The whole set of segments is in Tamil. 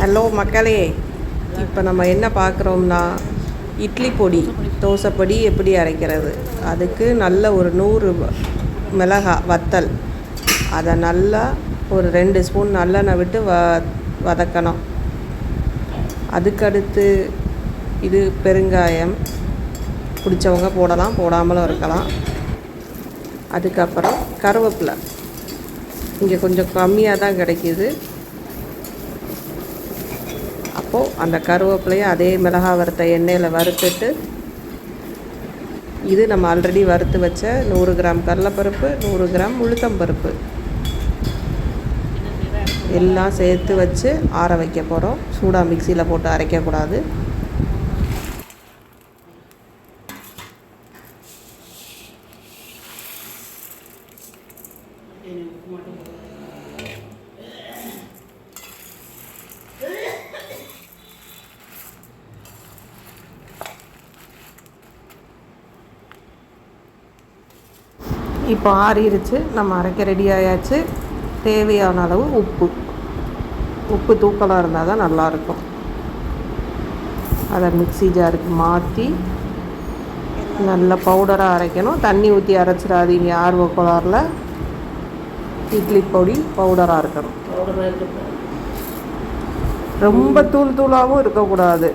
ஹலோ மக்களே, இப்போ நம்ம என்ன பார்க்குறோம்னா இட்லி பொடி, தோசைப்பொடி எப்படி அரைக்கிறது. அதுக்கு நல்ல ஒரு 100 மிளகாய் வத்தல், அதை நல்லா ஒரு 2 ஸ்பூன் நல்லெண்ணெய் விட்டு வதக்கணும். அதுக்கடுத்து இது பெருங்காயம், பிடிச்சவங்க போடலாம், போடாமலும் இருக்கலாம். அதுக்கப்புறம் கருவேப்பிலை, இங்கே கொஞ்சம் கம்மியாக தான் கிடைக்கிது. அப்போது அந்த கருவேப்பிலையை அதே மிளகாய் வறுத்த எண்ணெயில் வறுத்துட்டு, இது நம்ம ஆல்ரெடி வறுத்து வச்ச 100 கிராம் கடலைப்பருப்பு, 100 கிராம் உளுத்தம்பருப்பு எல்லாம் சேர்த்து வச்சு ஆற வைக்க போகிறோம். சூடாக மிக்சியில் போட்டு அரைக்கக்கூடாது. இப்போ ஆறிடுச்சு, நம்ம அரைக்க ரெடி ஆயாச்சு. தேவையான அளவு உப்பு தூக்கலாக இருந்தால் தான் நல்லாயிருக்கும். அதை மிக்ஸி ஜாருக்கு மாற்றி நல்ல பவுடராக அரைக்கணும். தண்ணி ஊற்றி அரைச்சிடாதீங்க. ஆர்வ கோளாறில் இட்லி பொடி பவுடராக இருக்கணும். ரொம்ப தூளாகவும் இருக்கக்கூடாது.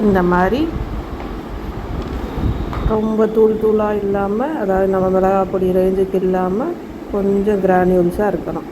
இந்த மாதிரி ரொம்ப தூளாக இல்லாமல், அதாவது நம்ம மிளகாய் பொடி ரேஞ்சுக்கு இல்லாமல் கொஞ்சம் கிரானியூல்ஸாக இருக்கணும்.